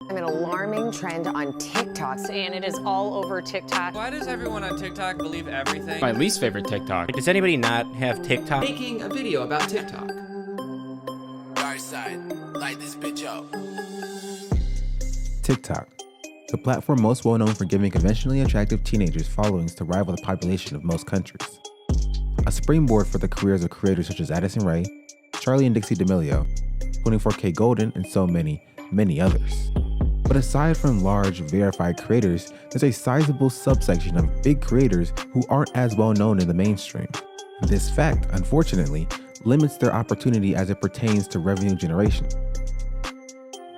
An alarming trend on TikTok. And it is all over TikTok. Why does everyone on TikTok believe everything? My least favorite TikTok. Does anybody not have TikTok? Making a video about TikTok. Dark side, light this bitch up. TikTok, the platform most well known for giving conventionally attractive teenagers followings to rival the population of most countries. A springboard for the careers of creators such as Addison Rae, Charlie and Dixie D'Amelio, 24K Golden, and so many, many others. But aside from large, verified creators, there's a sizable subsection of big creators who aren't as well known in the mainstream. This fact, unfortunately, limits their opportunity as it pertains to revenue generation.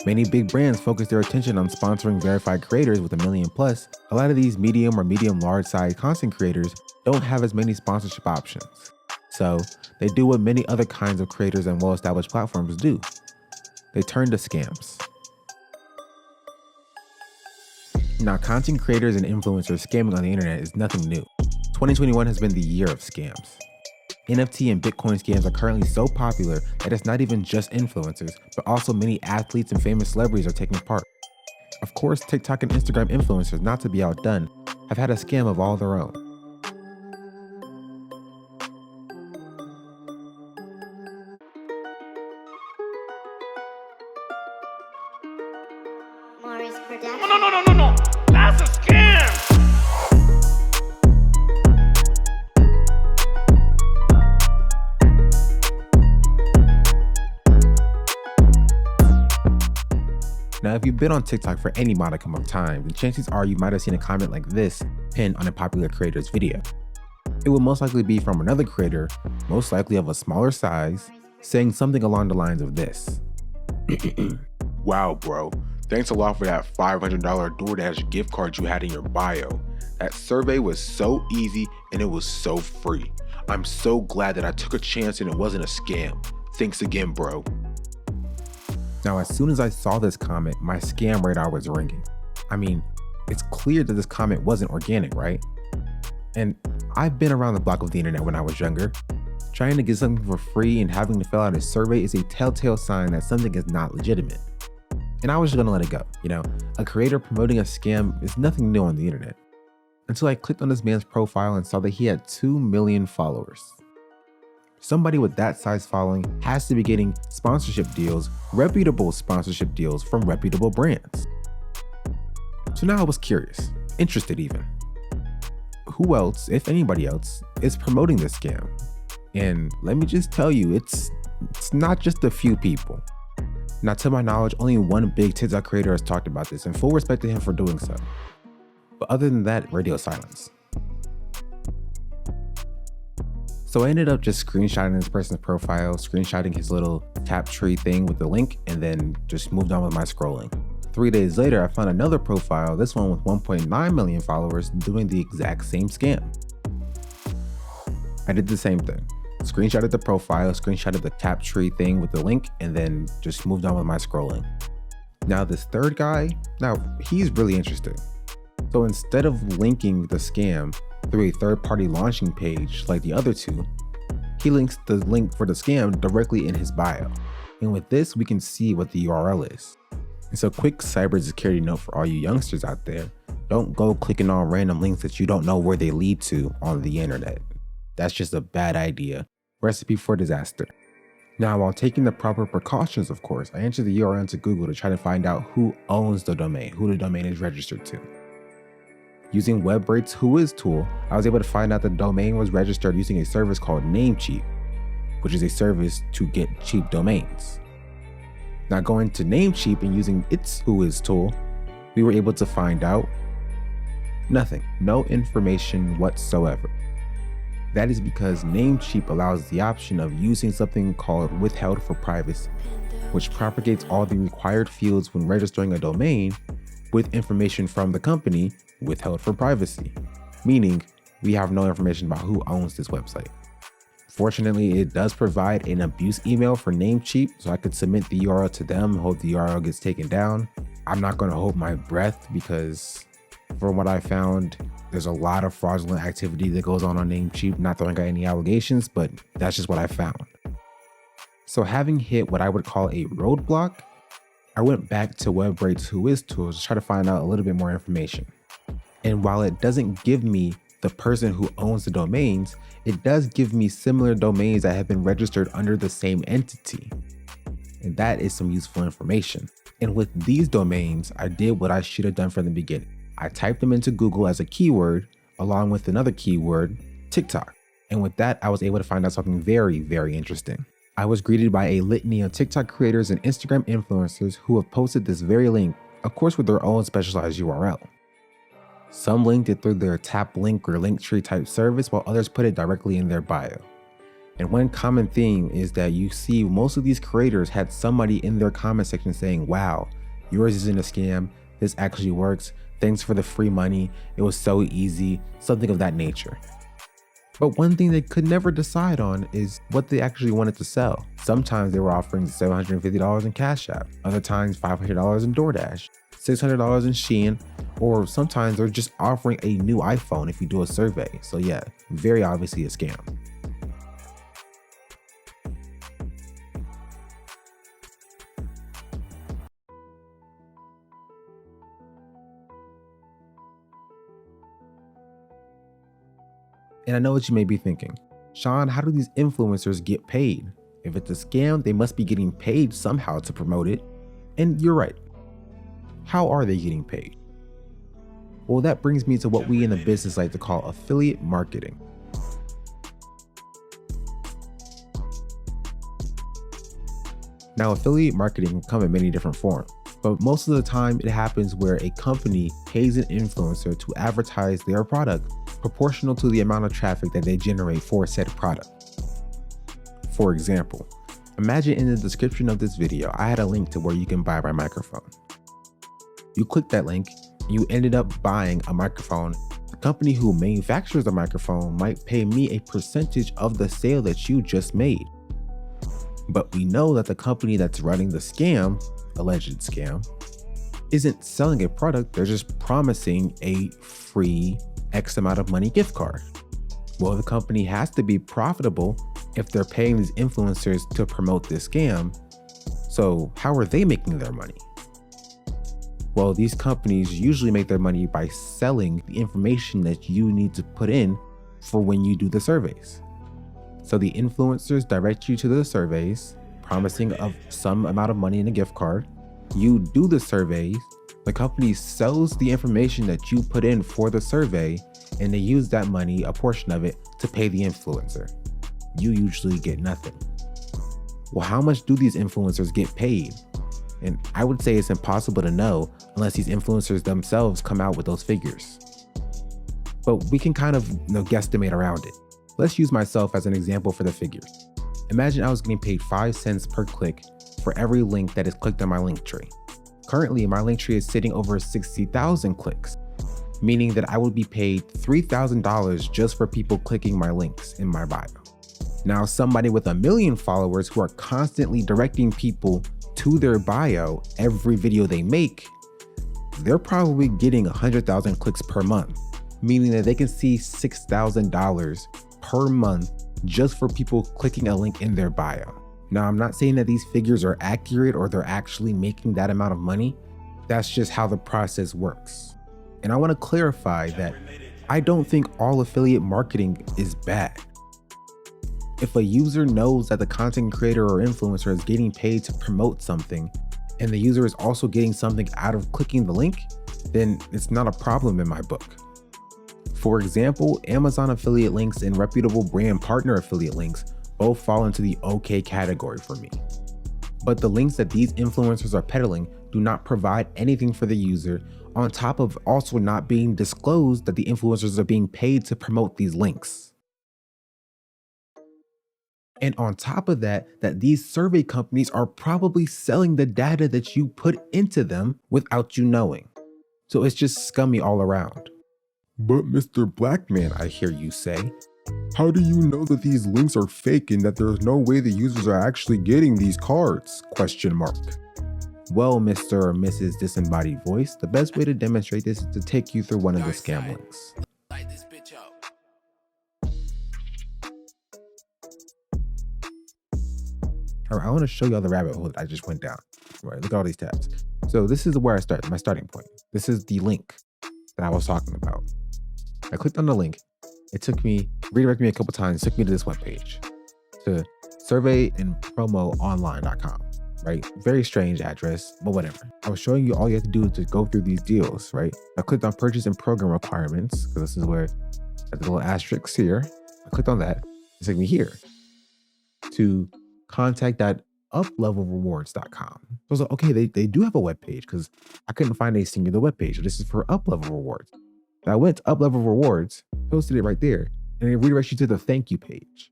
Many big brands focus their attention on sponsoring verified creators with $1 million plus. A lot of these medium or medium-large size content creators don't have as many sponsorship options. So they do what many other kinds of creators and well-established platforms do. They turn to scams. Now, content creators and influencers scamming on the internet is nothing new. 2021 has been the year of scams. NFT and Bitcoin scams are currently so popular that it's not even just influencers, but also many athletes and famous celebrities are taking part. Of course, TikTok and Instagram influencers, not to be outdone, have had a scam of all their own. No. That's a scam! Now, if you've been on TikTok for any modicum of time, then chances are you might have seen a comment like this pinned on a popular creator's video. It will most likely be from another creator, most likely of a smaller size, saying something along the lines of this. Wow, bro. Thanks a lot for that $500 DoorDash gift card you had in your bio. That survey was so easy and it was so free. I'm so glad that I took a chance and it wasn't a scam. Thanks again, bro. Now, as soon as I saw this comment, my scam radar was ringing. I mean, it's clear that this comment wasn't organic, right? And I've been around the block of the internet when I was younger. Trying to get something for free and having to fill out a survey is a telltale sign that something is not legitimate. And I was just gonna let it go. You know, a creator promoting a scam is nothing new on the internet. Until I clicked on this man's profile and saw that he had 2 million followers. Somebody with that size following has to be getting sponsorship deals, reputable sponsorship deals from reputable brands. So now I was curious, interested even. Who else, if anybody else, is promoting this scam? And let me just tell you, it's not just a few people. Now, to my knowledge, only one big TikTok creator has talked about this, and full respect to him for doing so. But other than that, radio silence. So I ended up just screenshotting this person's profile, screenshotting his little tap tree thing with the link, and then just moved on with my scrolling. 3 days later, I found another profile, this one with 1.9 million followers, doing the exact same scam. I did the same thing. Screenshotted the profile, screenshotted the tap tree thing with the link, and then just moved on with my scrolling. Now this third guy, he's really interesting. So instead of linking the scam through a third-party launching page like the other two, he links the link for the scam directly in his bio. And with this, we can see what the URL is. And so quick cybersecurity note for all you youngsters out there, don't go clicking on random links that you don't know where they lead to on the internet. That's just a bad idea. Recipe for disaster. Now, while taking the proper precautions, of course, I entered the URL into Google to try to find out who owns the domain, who the domain is registered to. Using WebRate's Whois tool, I was able to find out the domain was registered using a service called Namecheap, which is a service to get cheap domains. Now, going to Namecheap and using its Whois tool, we were able to find out nothing, no information whatsoever. That is because Namecheap allows the option of using something called withheld for privacy, which propagates all the required fields when registering a domain with information from the company withheld for privacy, meaning we have no information about who owns this website. Fortunately, it does provide an abuse email for Namecheap, so I could submit the URL to them, hope the URL gets taken down. I'm not going to hold my breath because from what I found, there's a lot of fraudulent activity that goes on Namecheap, not throwing out any allegations, but that's just what I found. So having hit what I would call a roadblock, I went back to WebRate's Whois tools to try to find out a little bit more information. And while it doesn't give me the person who owns the domains, it does give me similar domains that have been registered under the same entity. And that is some useful information. And with these domains, I did what I should have done from the beginning. I typed them into Google as a keyword, along with another keyword, TikTok. And with that, I was able to find out something very, very interesting. I was greeted by a litany of TikTok creators and Instagram influencers who have posted this very link, of course with their own specialized URL. Some linked it through their tap link or Linktree type service, while others put it directly in their bio. And one common theme is that you see most of these creators had somebody in their comment section saying, wow, yours isn't a scam, this actually works, thanks for the free money, it was so easy, something of that nature. But one thing they could never decide on is what they actually wanted to sell. Sometimes they were offering $750 in Cash App, other times $500 in DoorDash, $600 in Shein, or sometimes they're just offering a new iPhone if you do a survey. So yeah, very obviously a scam. And I know what you may be thinking, Sean, how do these influencers get paid? If it's a scam, they must be getting paid somehow to promote it. And you're right. How are they getting paid? Well, that brings me to what we in the business like to call affiliate marketing. Now, affiliate marketing can come in many different forms, but most of the time it happens where a company pays an influencer to advertise their product proportional to the amount of traffic that they generate for said product. For example, imagine in the description of this video, I had a link to where you can buy my microphone. You click that link, you ended up buying a microphone. The company who manufactures the microphone might pay me a percentage of the sale that you just made. But we know that the company that's running the scam, alleged scam, isn't selling a product, they're just promising a free X amount of money gift card. Well, the company has to be profitable if they're paying these influencers to promote this scam. So how are they making their money? Well, these companies usually make their money by selling the information that you need to put in for when you do the surveys. So the influencers direct you to the surveys, promising of some amount of money in a gift card. You do the surveys, the company sells the information that you put in for the survey, and they use that money, a portion of it, to pay the influencer. You usually get nothing. Well, how much do these influencers get paid? And I would say it's impossible to know unless these influencers themselves come out with those figures. But we can kind of guesstimate around it. Let's use myself as an example for the figures. Imagine I was getting paid 5 cents per click for every link that is clicked on my Linktree. Currently, my Linktree is sitting over 60,000 clicks, meaning that I would be paid $3,000 just for people clicking my links in my bio. Now, somebody with 1 million followers who are constantly directing people to their bio every video they make, they're probably getting 100,000 clicks per month, meaning that they can see $6,000 per month just for people clicking a link in their bio. Now, I'm not saying that these figures are accurate or they're actually making that amount of money. That's just how the process works. And I want to clarify that I don't think all affiliate marketing is bad. If a user knows that the content creator or influencer is getting paid to promote something, and the user is also getting something out of clicking the link, then it's not a problem in my book. For example, Amazon affiliate links and reputable brand partner affiliate links both fall into the okay category for me. But the links that these influencers are peddling do not provide anything for the user, on top of also not being disclosed that the influencers are being paid to promote these links. And on top of that, that these survey companies are probably selling the data that you put into them without you knowing. So it's just scummy all around. But Mr. Blackman, I hear you say, how do you know that these links are fake and that there's no way the users are actually getting these cards? ? Well, Mr. or Mrs. Disembodied Voice, the best way to demonstrate this is to take you through one of the scam links. Light this bitch up. All right, I want to show you all the rabbit hole that I just went down. All right, look at all these tabs. So this is where I started, my starting point. This is the link that I was talking about. I clicked on the link. It took me, redirected me a couple times, took me to this webpage, to surveyandpromoonline.com, right? Very strange address, but whatever. I was showing you all you have to do to go through these deals, right? I clicked on purchase and program requirements, because this is where the little asterisks here. I clicked on that. It took me here to contact.uplevelrewards.com. So I was like, okay, they do have a web page, because I couldn't find a singular web page. So this is for Uplevel Rewards. So I went to Uplevel Rewards, posted it right there, and it redirects you to the thank you page.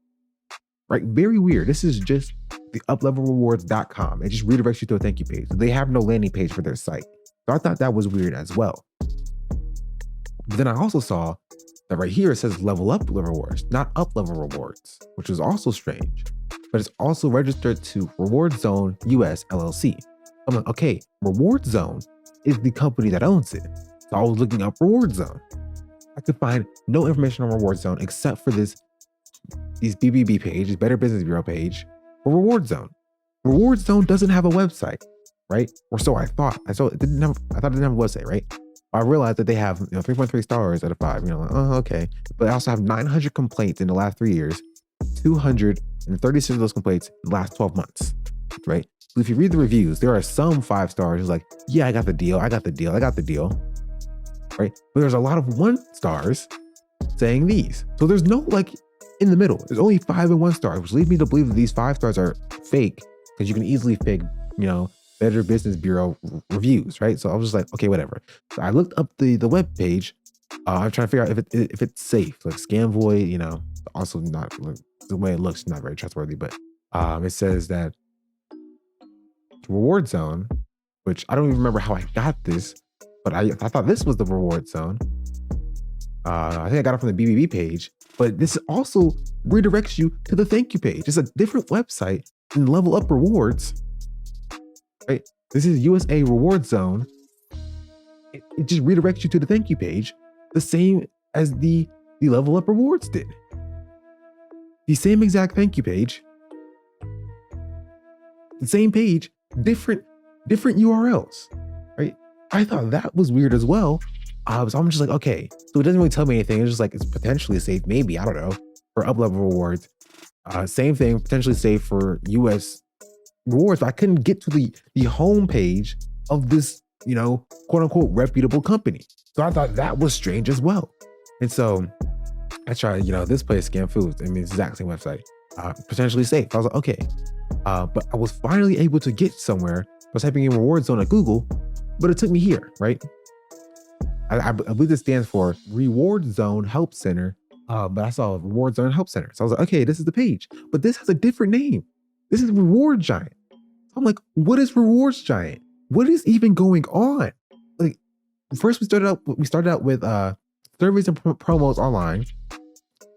Right? Very weird. This is just the uplevelrewards.com. It just redirects you to a thank you page. So they have no landing page for their site. So I thought that was weird as well. But then I also saw that right here it says level up rewards, not up level rewards, which is also strange. But it's also registered to Reward Zone US LLC. I'm like, okay, Reward Zone is the company that owns it. So I was looking up Reward Zone. I could find no information on Reward Zone except for these BBB page, this Better Business Bureau page for Reward Zone. Reward Zone doesn't have a website, right? Or so I thought. I thought it didn't have a website, right? I realized that they have 3.3 stars out of 5. Like, oh, okay. But I also have 900 complaints in the last 3 years, 236 of those complaints in the last 12 months, right? So if you read the reviews, there are some 5 stars who's like, yeah, I got the deal, right? But there's a lot of 1 stars saying these. So there's no like in the middle. There's only 5 and 1 stars, which leads me to believe that these 5 stars are fake, because you can easily fake, Better Business Bureau reviews, right? So I was just like, okay, whatever. So I looked up the web page. I'm trying to figure out if it's safe. Like Scamvoid, also not, the way it looks, not very trustworthy. But it says that Reward Zone, which I don't even remember how I got this, but I thought this was the Reward Zone. I think I got it from the BBB page, but this also redirects you to the thank you page. It's a different website than Level Up Rewards, right? This is USA Reward Zone. It just redirects you to the thank you page, the same as the Level Up Rewards did. The same exact thank you page, the same page, different URLs, right? I thought that was weird as well. So I'm just like, okay, so it doesn't really tell me anything. It's just like, it's potentially safe, maybe, I don't know, for up-level rewards. Same thing, potentially safe for US rewards, but I couldn't get to the home page of this, quote unquote, reputable company. So I thought that was strange as well. And so I tried, this place, Scam Foods, it's the exact same website, potentially safe. I was like, okay. But I was finally able to get somewhere. I was typing in Reward Zone at Google, but it took me here, right? I believe this stands for Reward Zone Help Center, but I saw Reward Zone Help Center. So I was like, okay, this is the page, but this has a different name. This is Reward Giant. I'm like, what is Rewards Giant? What is even going on? Like, first we started out with surveys and promos online.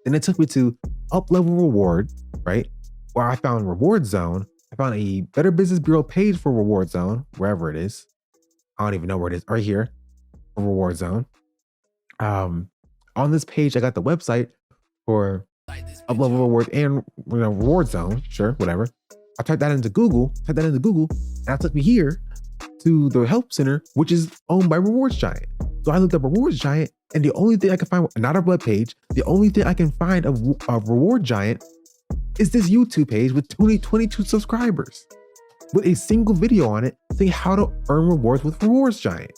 Then it took me to Uplevel Reward, right? Where I found Reward Zone. I found a Better Business Bureau page for Reward Zone, wherever it is. I don't even know where it is. Right here. Reward Zone. On this page, I got the website for Uplevel Reward and Reward Zone. Sure, whatever. I typed that into Google, and that took me here to the help center, which is owned by Rewards Giant. So I looked up Rewards Giant, and the only thing I can find, not a web page, the only thing I can find of Reward Giant is this YouTube page with 22 subscribers, with a single video on it saying how to earn rewards with Rewards Giant.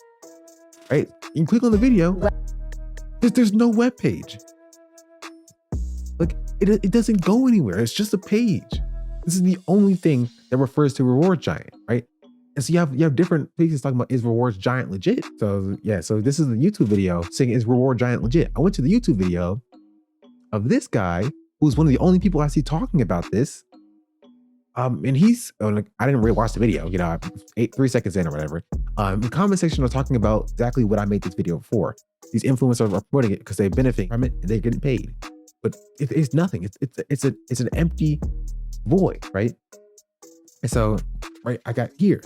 Right? You can click on the video. There's no web page. Like it doesn't go anywhere. It's just a page. This is the only thing that refers to Reward Giant, right? And so you have different places talking about, is Rewards Giant legit? So yeah, so this is the YouTube video saying, is Reward Giant legit? I went to the YouTube video of this guy who's one of the only people I see talking about this. And he's, I didn't really watch the video, 3 seconds in or whatever. In the comment section, they're talking about exactly what I made this video for. These influencers are promoting it because they benefit from it and they're getting paid. But it's nothing. It's an empty void, right? And so, right, I got here.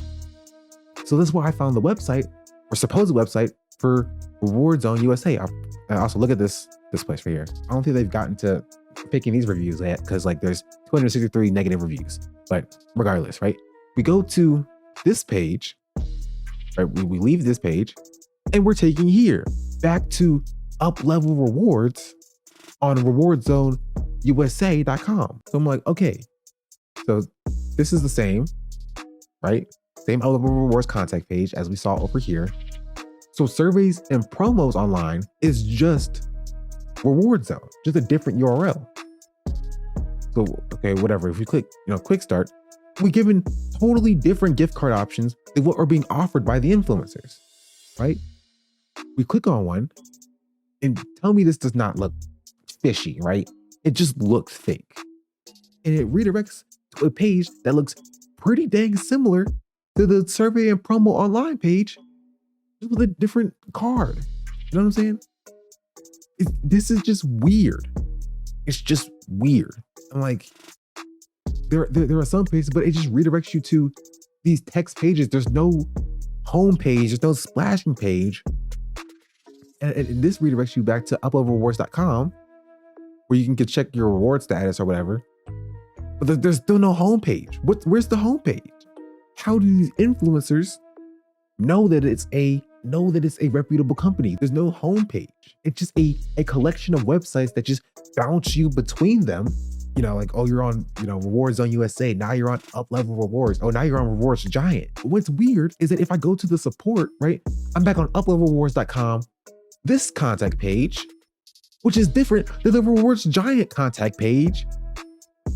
So this is where I found the website, or supposed website, for Reward Zone USA. I also look at this place right here. I don't think they've gotten to picking these reviews yet because like there's 263 negative reviews. But regardless, right? We go to this page, right? We leave this page and we're taking here back to up level rewards on rewardzoneUSA.com. So I'm like, okay, so this is the same, right? Same up level rewards contact page as we saw over here. So surveys and promos online is just Reward Zone, just a different URL. So, okay, whatever. If we click, quick start, we're given totally different gift card options than what are being offered by the influencers, right? We click on one and tell me this does not look fishy, right? It just looks fake. And it redirects to a page that looks pretty dang similar to the survey and promo online page, just with a different card. You know what I'm saying? This is just weird. It's just weird. I'm like, there are some pages, but it just redirects you to these text pages. There's no home page. There's no splashing page. And this redirects you back to uplevelrewards.com where you can check your reward status or whatever. But there's still no home page. Where's the home page? How do these influencers know that it's a reputable company? There's no homepage. It's just a collection of websites that just bounce you between them. Like, oh, you're on, Rewards on USA. Now you're on Up Level Rewards. Oh, now you're on Rewards Giant. But what's weird is that if I go to the support, right, I'm back on uplevelrewards.com, this contact page, which is different than the Rewards Giant contact page,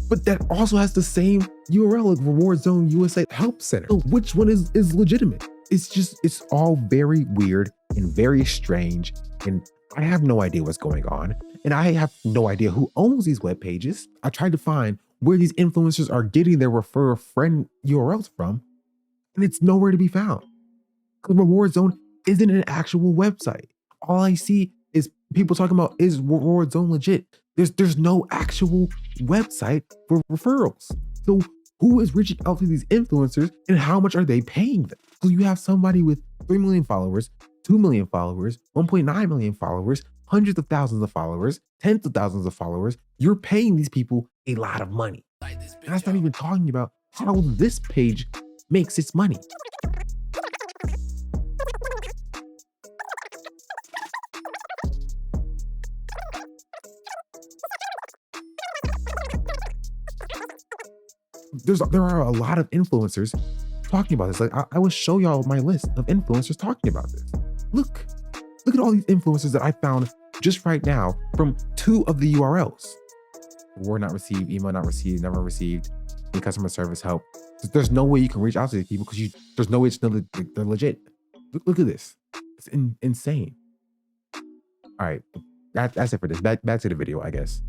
but that also has the same URL like Reward Zone USA Help Center. So which one is legitimate? It's all very weird and very strange. And I have no idea what's going on. And I have no idea who owns these web pages. I tried to find where these influencers are getting their refer a friend URLs from, and it's nowhere to be found. Because Reward Zone isn't an actual website. All I see is people talking about, is Reward Zone legit? There's no actual website for referrals. So who is reaching out to these influencers and how much are they paying them? So you have somebody with 3 million followers, 2 million followers, 1.9 million followers, hundreds of thousands of followers, tens of thousands of followers. You're paying these people a lot of money. And that's not even talking about how this page makes its money. There are a lot of influencers talking about this. Like I will show y'all my list of influencers talking about this. Look at all these influencers that I found just right now from 2 of the URLs. Reward not received, email not received, never received, any customer service help. There's no way you can reach out to these people because there's no way to know that they're legit. Look at this. It's insane. All right, that's it for this. Back to the video, I guess.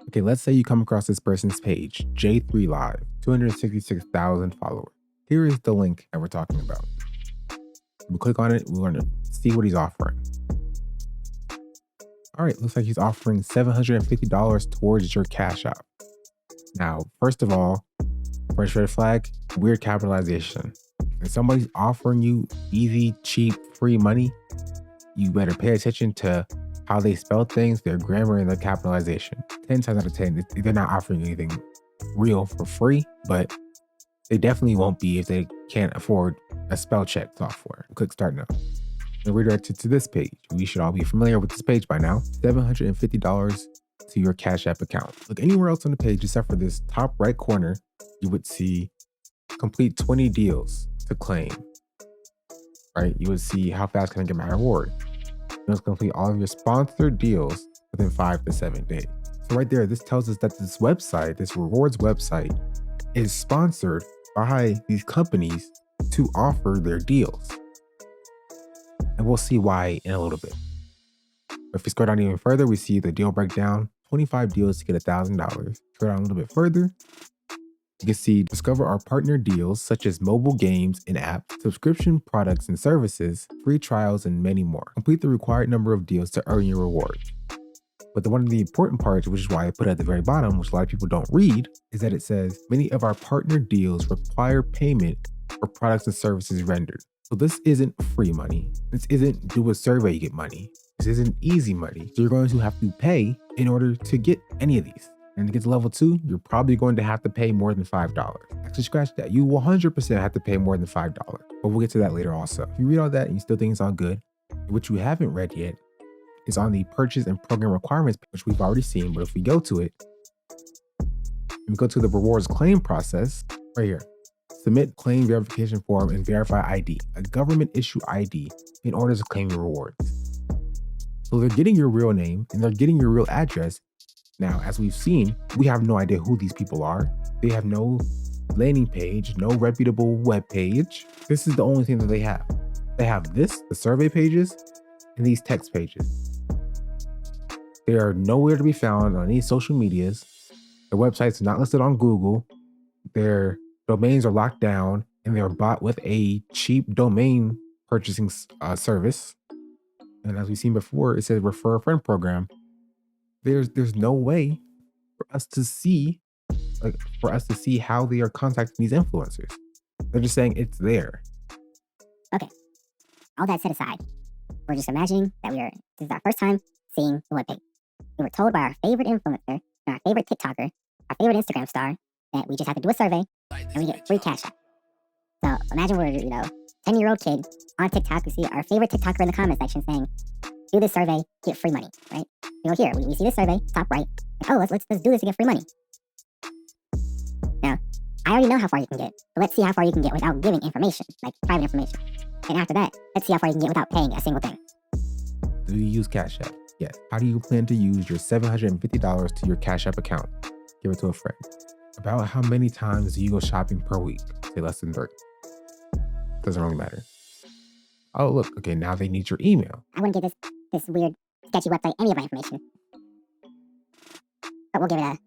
Okay, let's say you come across this person's page, J3 Live, 266,000 followers. Here is the link that we're talking about. We click on it, we're gonna see what he's offering. All right, looks like he's offering $750 towards your Cash App. Now, first of all, first red flag, weird capitalization. If somebody's offering you easy, cheap, free money, you better pay attention to how they spell things, their grammar, and their capitalization. 10 times out of 10, they're not offering anything real for free, but they definitely won't be if they can't afford a spell check software. Click start now. And redirected to this page. We should all be familiar with this page by now. $750 to your Cash App account. Look anywhere else on the page except for this top right corner, you would see complete 20 deals to claim. Right? You would see how fast can I get my reward. You must complete all of your sponsored deals within 5 to 7 days. So right there, this tells us that this website, this rewards website, is sponsored by these companies to offer their deals. And we'll see why in a little bit. If we scroll down even further, we see the deal breakdown, 25 deals to get $1,000. Scroll down a little bit further, you can see discover our partner deals such as mobile games and apps, subscription products and services, free trials, and many more. Complete the required number of deals to earn your reward. But one of the important parts, which is why I put it at the very bottom, which a lot of people don't read, is that it says many of our partner deals require payment for products and services rendered. So this isn't free money. This isn't do a survey, you get money. This isn't easy money. So you're going to have to pay in order to get any of these. And to get to level 2, you're probably going to have to pay more than $5. Actually, scratch that. You will 100% have to pay more than $5. But we'll get to that later also. If you read all that and you still think it's all good, what you haven't read yet is on the purchase and program requirements, which we've already seen. But if we go to it, and we go to the rewards claim process right here. Submit claim verification form and verify ID, a government issue ID, in order to claim your rewards. So they're getting your real name and they're getting your real address. Now, as we've seen, we have no idea who these people are. They have no landing page, no reputable web page. This is the only thing that they have. They have this, the survey pages, and these text pages. They are nowhere to be found on any social medias. Their websites are not listed on Google. Their domains are locked down, and they're bought with a cheap domain purchasing service. And as we've seen before, it says refer a friend program. There's no way for us to see how they are contacting these influencers. They're just saying it's there. Okay. All that set aside, we're just imagining that this is our first time seeing the webpage. We were told by our favorite influencer, our favorite TikToker, our favorite Instagram star, that we just have to do a survey and we get free cash out. So imagine we're, 10-year-old kid on TikTok. We see our favorite TikToker in the comment section saying, do this survey, get free money, right? We go here, we see this survey, top right. Like, oh, let's do this to get free money. Now, I already know how far you can get, but let's see how far you can get without giving information, like private information. And after that, let's see how far you can get without paying a single thing. Do you use Cash App? Yes. How do you plan to use your $750 to your Cash App account? Give it to a friend. About how many times do you go shopping per week? Say less than 30. Doesn't really matter. Oh, look. Okay, now they need your email. I wouldn't give this weird, sketchy website any of my information. But we'll give it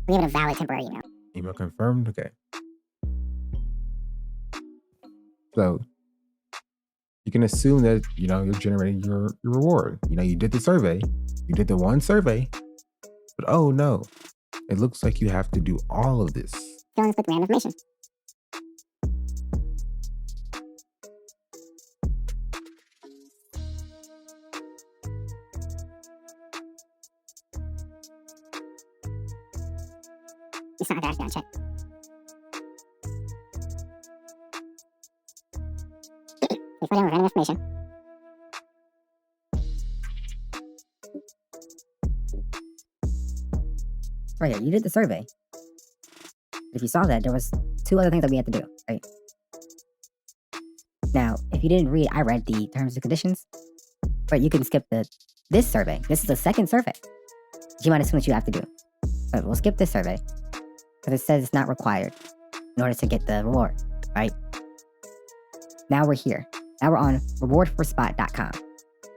a valid temporary email. Email confirmed? Okay. So you can assume that, you're generating your reward. You did the survey. You did the one survey. But oh no, it looks like you have to do all of this. Filling us with random information. It's not that check. We put in random information. Right here, you did the survey. If you saw that, there was 2 other things that we had to do, right? Now, if you didn't read, I read the terms and conditions, but you can skip this survey. This is the second survey. You might assume that you have to do. But we'll skip this survey because it says it's not required in order to get the reward, right? Now we're here. Now we're on rewardforspot.com,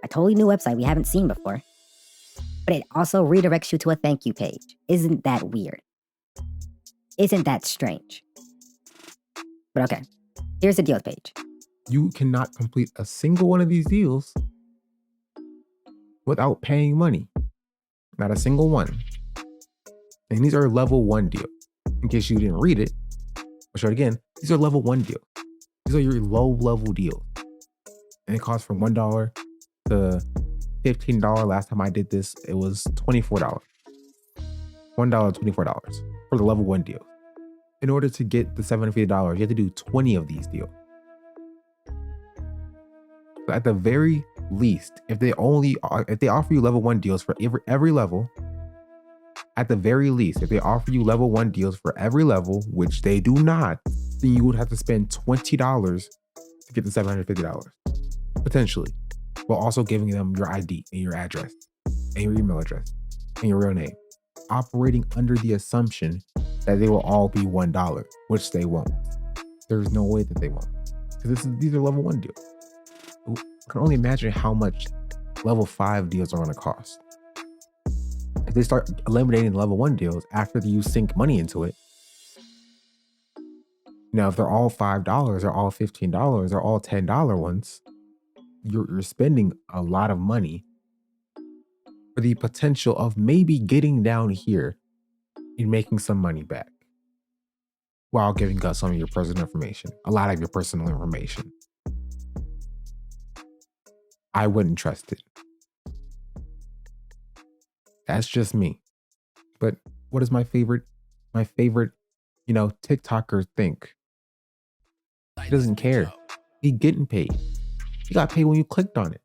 a totally new website we haven't seen before, but it also redirects you to a thank you page. Isn't that weird? Isn't that strange? But okay, here's the deals page. You cannot complete a single one of these deals without paying money. Not a single one. And these are level 1 deals. In case you didn't read it, I'll show it again. These are level 1 deals. These are your low level deals. And it costs from $1 to $15. Last time I did this, it was $24. $1, $24 for the level 1 deal. In order to get the $750, you have to do 20 of these deals. So at the very least, if they offer you level 1 deals for every level, at the very least, if they offer you level 1 deals for every level, which they do not, then you would have to spend $20 to get the $750, potentially, while also giving them your ID and your address and your email address and your real name, operating under the assumption that they will all be $1, which they won't. There's no way that they won't, because these are level 1 deals. I can only imagine how much level 5 deals are going to cost. If they start eliminating level 1 deals after you sink money into it, now if they're all $5 or all $15 or all $10 ones, you're spending a lot of money for the potential of maybe getting down here and making some money back while giving up some of your personal information, a lot of your personal information. I wouldn't trust it. That's just me. But what does my favorite, TikToker think? He doesn't care. He getting paid. He got paid when you clicked on it.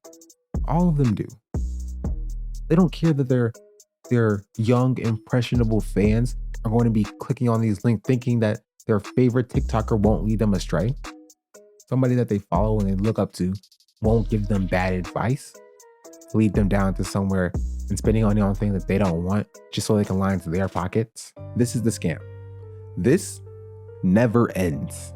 All of them do. They don't care that their young, impressionable fans are going to be clicking on these links thinking that their favorite TikToker won't lead them astray. Somebody that they follow and they look up to won't give them bad advice, lead them down to somewhere and spending money on things that they don't want just so they can line to their pockets. This is the scam. This never ends.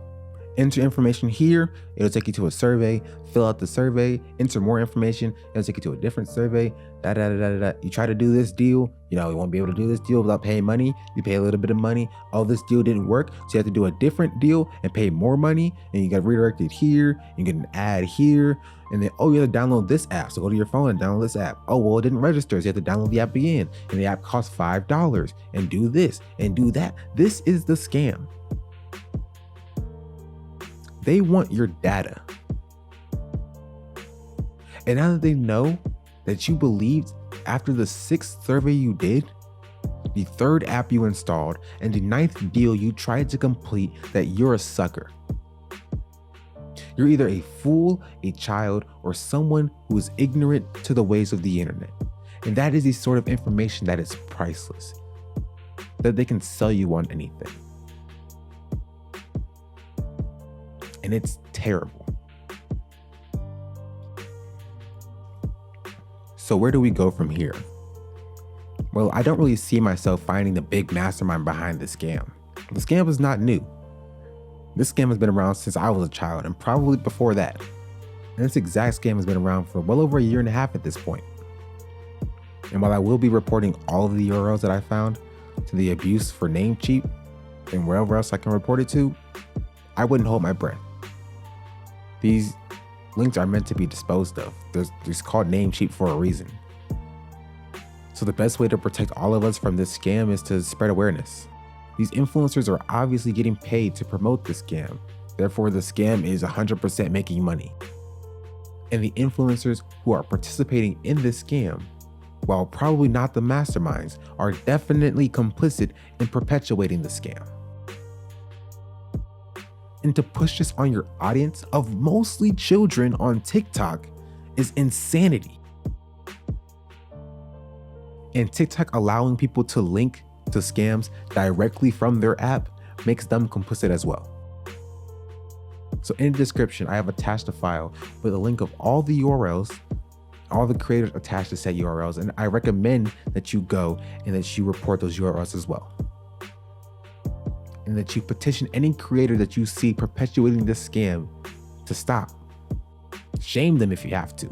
Enter information here, it'll take you to a survey, fill out the survey, enter more information, it'll take you to a different survey, You try to do this deal, you won't be able to do this deal without paying money. You pay a little bit of money. Oh, this deal didn't work, so you have to do a different deal and pay more money, and you get redirected here, you get an ad here, and then, you have to download this app, so go to your phone and download this app. Oh, well, it didn't register, so you have to download the app again, and the app costs $5, and do this, and do that. This is the scam. They want your data. And now that they know that you believed after the 6th survey you did, the 3rd app you installed, and the 9th deal you tried to complete, that you're a sucker. You're either a fool, a child, or someone who is ignorant to the ways of the internet. And that is the sort of information that is priceless, that they can sell you on anything. And it's terrible. So where do we go from here? Well, I don't really see myself finding the big mastermind behind this scam. The scam is not new. This scam has been around since I was a child, and probably before that. And this exact scam has been around for well over a year and a half at this point. And while I will be reporting all of the URLs that I found to the abuse for Namecheap and wherever else I can report it to, I wouldn't hold my breath. These links are meant to be disposed of. It's called Namecheap for a reason. So the best way to protect all of us from this scam is to spread awareness. These influencers are obviously getting paid to promote the scam. Therefore, the scam is 100% making money. And the influencers who are participating in this scam, while probably not the masterminds, are definitely complicit in perpetuating the scam. And to push this on your audience of mostly children on TikTok is insanity. And TikTok allowing people to link to scams directly from their app makes them complicit as well. So in the description, I have attached a file with a link of all the URLs, all the creators attached to said URLs, and I recommend that you go and that you report those URLs as well. And that you petition any creator that you see perpetuating this scam to stop. Shame them if you have to.